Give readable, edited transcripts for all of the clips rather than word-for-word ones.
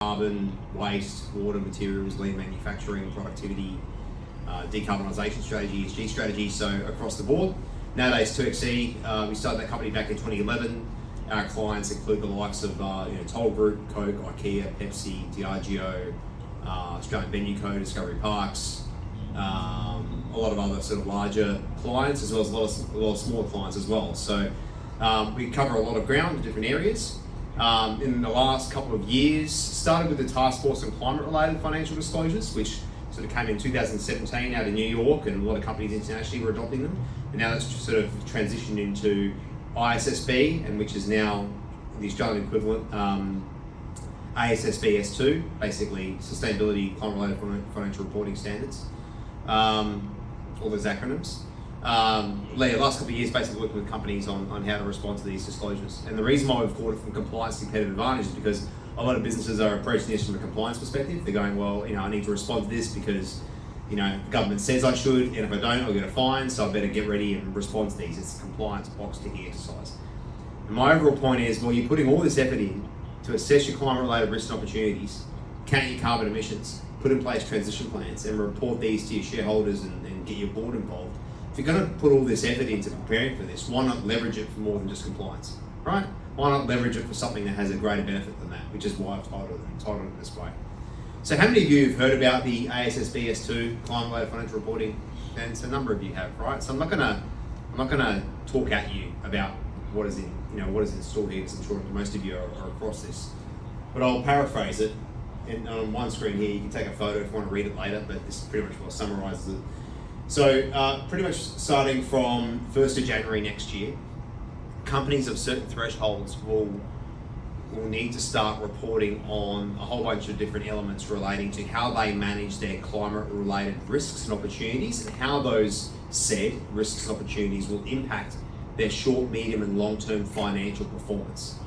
carbon, waste, water, materials, lean manufacturing, productivity, decarbonisation strategy, ESG strategy, so across the board. Nowadays 2XE, we started that company back in 2011. Our clients include the likes of Toll Group, Coke, IKEA, Pepsi, Diageo, Australian Venue Co, Discovery Parks, a lot of other sort of larger clients, as well as a lot of smaller clients as well. So we cover a lot of ground in different areas. In the last couple of years, started with the task force on climate-related financial disclosures, which sort of came in 2017 out of New York, and a lot of companies internationally were adopting them. And now that's sort of transitioned into ISSB, and which is now the Australian equivalent, ASSB S2, basically Sustainability Climate-Related Financial Reporting Standards, all those acronyms. Last couple of years basically working with companies on how to respond to these disclosures. And the reason why we've called it from compliance to competitive advantage is because a lot of businesses are approaching this from a compliance perspective. They're going, well, I need to respond to this because, the government says I should, and if I don't, I'll get a fine, so I better get ready and respond to these. It's a compliance box ticking exercise. And my overall point is, well, you're putting all this effort in to assess your climate-related risks and opportunities, count your carbon emissions, put in place transition plans, and report these to your shareholders and get your board involved. If you're going to put all this effort into preparing for this, why not leverage it for more than just compliance, right? Why not leverage it for something that has a greater benefit than that, which is why I've titled it this way. So how many of you have heard about the ASSB S2 climate-related financial reporting? And so a number of you have, right? So I'm not gonna talk at you about what is in store here, because I'm sure most of you are across this. But I'll paraphrase it, and on one screen here you can take a photo if you want to read it later, but this is pretty much what summarizes it. So pretty much starting from 1st of January next year, companies of certain thresholds will need to start reporting on a whole bunch of different elements relating to how they manage their climate-related risks and opportunities, and how those said risks and opportunities will impact their short, medium, and long-term financial performance.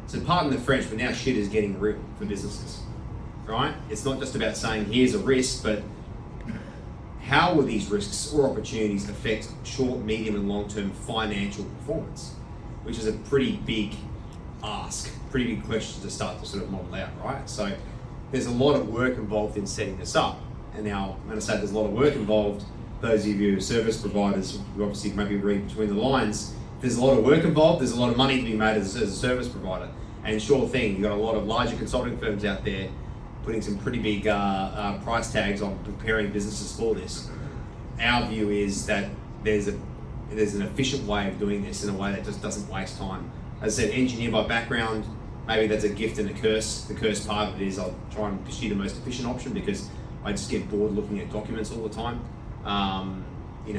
So pardon the French, but now shit is getting real for businesses, right? It's not just about saying here's a risk, but how will these risks or opportunities affect short, medium, and long-term financial performance? Which is a pretty big ask, pretty big question to start to sort of model out, right? So there's a lot of work involved in setting this up. And now I'm going to say there's a lot of work involved. Those of you who are service providers, who obviously maybe read between the lines, there's a lot of work involved, there's a lot of money to be made as a service provider. And sure thing, you've got a lot of larger consulting firms out there putting some pretty big price tags on preparing businesses for this. Our view is that there's an efficient way of doing this in a way that just doesn't waste time. As I said, engineer by background, maybe that's a gift and a curse. The curse part of it is I'll try and pursue the most efficient option because I just get bored looking at documents all the time,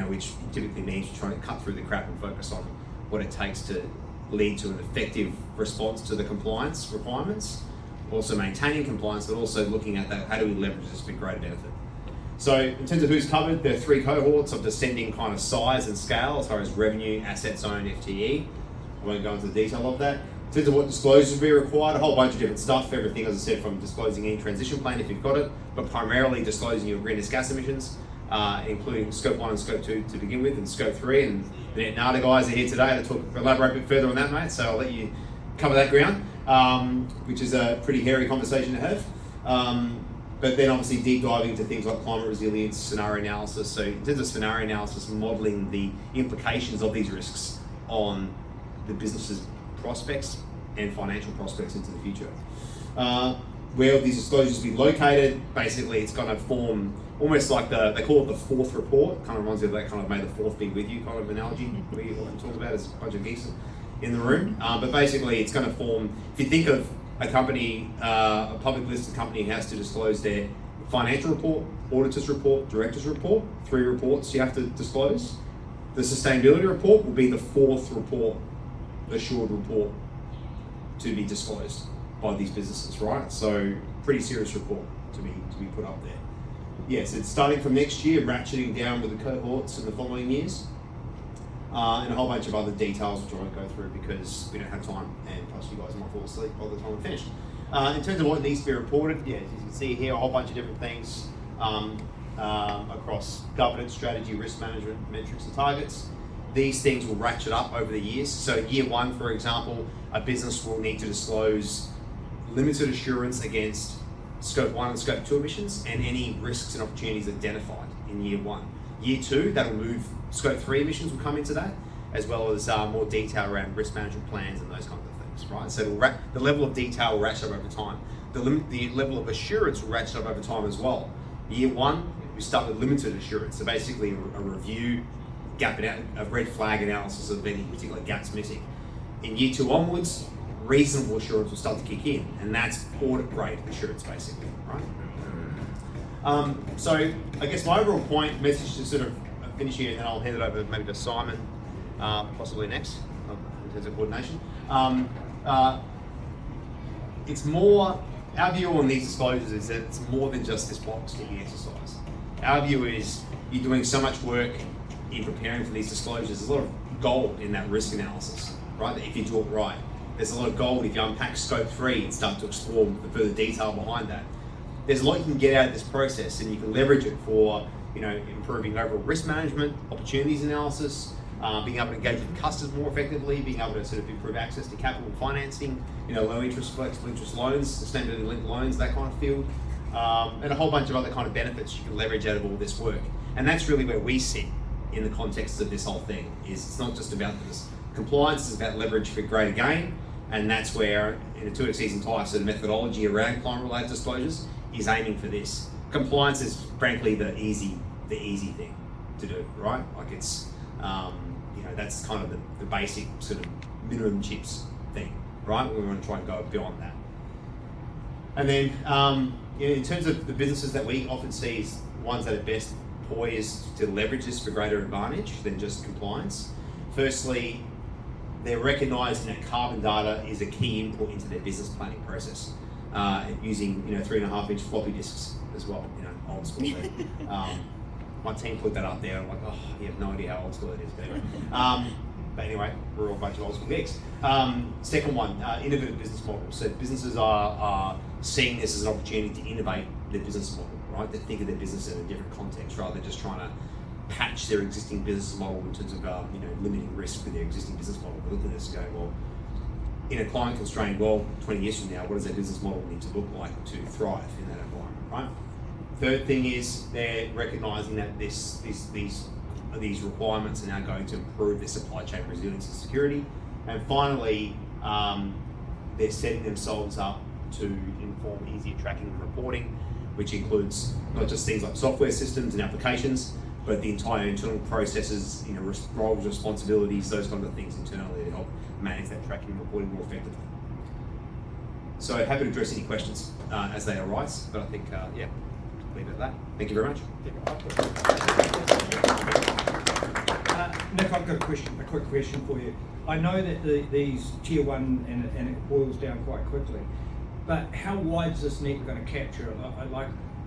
which typically means you're trying to cut through the crap and focus on what it takes to lead to an effective response to the compliance requirements. Also maintaining compliance, but also looking at that, how do we leverage this for greater benefit? So in terms of who's covered, there are 3 cohorts of descending kind of size and scale as far as revenue, assets owned, FTE. I won't go into the detail of that. In terms of what disclosures will be required, a whole bunch of different stuff, everything, as I said, from disclosing any transition plan if you've got it, but primarily disclosing your greenhouse gas emissions, including scope 1 and scope 2 to begin with, and scope 3, and the NADA guys are here today to elaborate a bit further on that, mate, so I'll let you cover that ground, which is a pretty hairy conversation to have. But then obviously deep diving into things like climate resilience, scenario analysis. So in terms of scenario analysis, modelling the implications of these risks on the business's prospects and financial prospects into the future. Where these disclosures will be located, basically it's going to form almost like they call it the fourth report. Kind of reminds me of that kind of may the fourth be with you kind of analogy we often talk about as a bunch of geese in the room. But basically it's going to form, if you think of a company, a public listed company has to disclose their financial report, auditor's report, director's report, 3 reports you have to disclose. The sustainability report will be the 4th report, assured report to be disclosed by these businesses, right? So pretty serious report to be put up there. Yes, it's starting from next year, ratcheting down with the cohorts in the following years. And a whole bunch of other details which I won't go through because we don't have time, and plus you guys might fall asleep by the time we're finished. In terms of what needs to be reported, as you can see here, a whole bunch of different things across governance, strategy, risk management, metrics and targets. These things will ratchet up over the years. So year 1, for example, a business will need to disclose limited assurance against Scope 1 and Scope 2 emissions and any risks and opportunities identified in year 1. Year 2, that'll move, Scope 3 emissions will come into that, as well as more detail around risk management plans and those kinds of things, right? So the level of detail will ratchet up over time. The level of assurance will ratchet up over time as well. Year 1, we start with limited assurance, so basically a review, a red flag analysis of any particular gaps missing. In year 2 onwards, reasonable assurance will start to kick in, and that's audit grade assurance basically, right? So I guess my overall message to sort of finish here, and then I'll hand it over maybe to Simon, possibly next, in terms of coordination. It's more, our view on these disclosures is that it's more than just this box ticking exercise. Our view is you're doing so much work in preparing for these disclosures. There's a lot of gold in that risk analysis, right? If you do it right. There's a lot of gold if you unpack Scope 3 and start to explore the further detail behind that. There's a lot you can get out of this process, and you can leverage it for, improving overall risk management, opportunities analysis, being able to engage with customers more effectively, being able to sort of improve access to capital financing, low interest, flexible interest loans, sustainability linked loans, that kind of field, and a whole bunch of other kind of benefits you can leverage out of all this work. And that's really where we sit in the context of this whole thing. Is it's not just about this compliance, it's about leverage for greater gain. And that's where, in a 2X entire sort of methodology around climate-related disclosures is aiming for this. Compliance is frankly the easy thing to do, right? Like it's, that's kind of the basic sort of minimum chips thing, right? We want to try and go beyond that. And then, in terms of the businesses that we often see as ones that are best poised to leverage this for greater advantage than just compliance. Firstly, they're recognising that carbon data is a key input into their business planning process, using 3.5-inch floppy disks as well, old school. My team put that up there. I'm like, oh, you have no idea how old school it is. But anyway, we're all a bunch of old school geeks. Second one, innovative business models. So businesses are seeing this as an opportunity to innovate their business model, right? They think of their business in a different context rather than just trying to patch their existing business model in terms of limiting risk for their existing business model. They look at this and go, well, in a climate constrained world 20 years from now, what does their business model need to look like to thrive in that environment, right? Third thing is they're recognising that these requirements are now going to improve their supply chain resilience and security. And finally, they're setting themselves up to inform easier tracking and reporting, which includes not just things like software systems and applications, but the entire internal processes, roles, responsibilities, those kinds of things internally to help manage that tracking and reporting more effectively. So happy to address any questions as they arise, but I think, leave it at that. Thank you very much. Nick, I've got a quick question for you. I know that these tier 1 and it boils down quite quickly, but how wide is this net going to capture?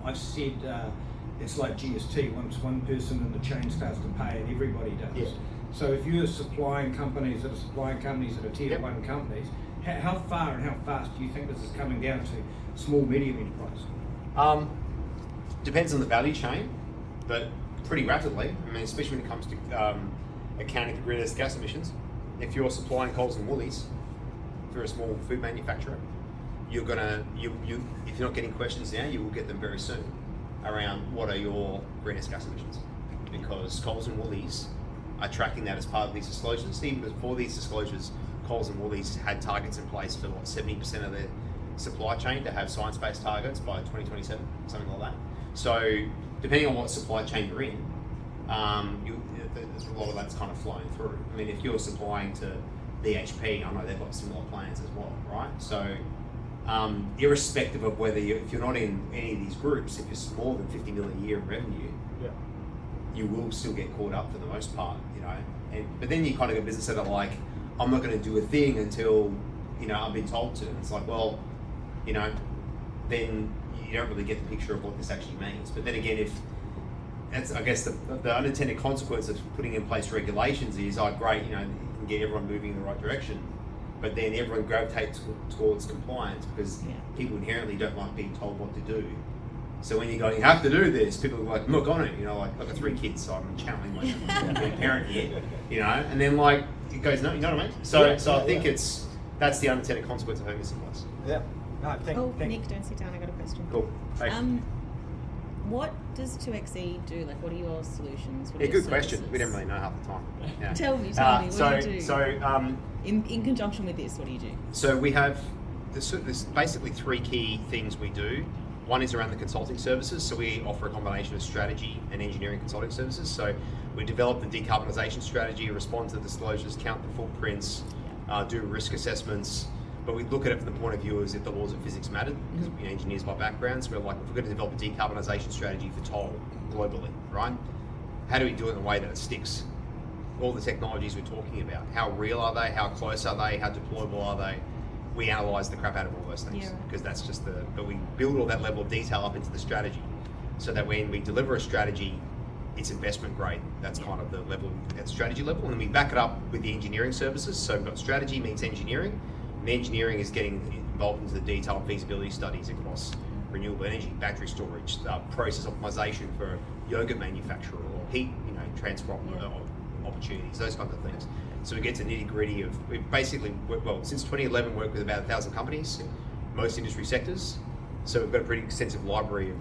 I've said, it's like GST. Once one person in the chain starts to pay it, everybody does. Yeah. So if you're supplying companies that are tier 1 companies, how far and how fast do you think this is coming down to small, medium enterprise? Depends on the value chain, but pretty rapidly. I mean, especially when it comes to accounting for greenhouse gas emissions. If you're supplying Coles and Woolies, if you're a small food manufacturer, you're gonna, if you're not getting questions now, you will get them very soon around what are your greenhouse gas emissions, because Coles and Woolies are tracking that as part of these disclosures. Even before these disclosures, Coles and Woolies had targets in place for 70% of their supply chain to have science-based targets by 2027, something like that. So depending on what supply chain you're in, a lot of that's kind of flowing through. I mean, if you're supplying to BHP, I know they've got similar plans as well, right? So irrespective of whether if you're not in any of these groups, if you're more than 50 million a year in revenue, you will still get caught up for the most part, but then you kind of got business that are like, I'm not going to do a thing until, I've been told to. And it's like, well, then you don't really get the picture of what this actually means. But then again, if that's, I guess, the unintended consequence of putting in place regulations is, great, you can get everyone moving in the right direction, but then everyone gravitates towards compliance because people inherently don't like being told what to do. So when you go, you have to do this, people are like, look on it, like I've got 3 kids, so I'm channeling my parent here, and then it goes, no, you know what I mean? So I think that's the unintended consequence of having this in place. Yeah. No, Oh, Nick, don't sit down. I got a question. Cool. Thanks. What does 2XE do? Like, what are your solutions? What are Yeah, your good question. services? We don't really know half the time. Yeah. Tell me, what do you do? So, in conjunction with this, what do you do? so we have there's basically three key things we do. One is around the consulting services. So we offer a combination of strategy and engineering consulting services. So we develop the decarbonisation strategy, respond to the disclosures, count the footprints, do risk assessments. But we look at it from the point of view as if the laws of physics mattered, because we're engineers by background. So we're like, if we're going to develop a decarbonisation strategy for toll globally, right? How do we do it in a way that it sticks? All the technologies we're talking about, how real are they? How close are they? How deployable are they? We analyse the crap out of all those things, because that's just but we build all that level of detail up into the strategy, so that when we deliver a strategy, it's investment grade. That's kind of the level at strategy level, and then we back it up with the engineering services. So we've got strategy meets engineering. And engineering is getting involved into the detailed feasibility studies across renewable energy, battery storage, process optimization for yogurt manufacturer, or heat, transfer opportunities, those kinds of things. So we get to nitty gritty of, we basically, since 2011 worked with about 1,000 companies, most industry sectors. So we've got a pretty extensive library of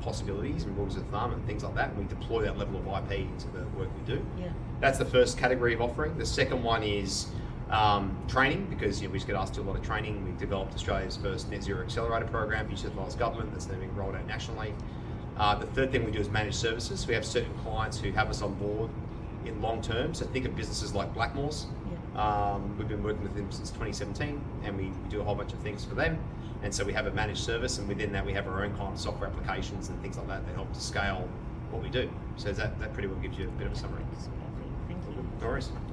possibilities and rules of thumb and things like that, and we deploy that level of IP into the work we do. Yeah. That's the first category of offering. The second one is training, because we just get asked to do a lot of training. We've developed Australia's first net zero accelerator program, New South Wales government, that's now being rolled out nationally. The third thing we do is managed services. We have certain clients who have us on board in long term. So think of businesses like Blackmores. We've been working with them since 2017, and we do a whole bunch of things for them. And so we have a managed service, and within that we have our own kind of software applications and things like that that help to scale what we do. So that pretty well gives you a bit of a summary. Thank you. No worries.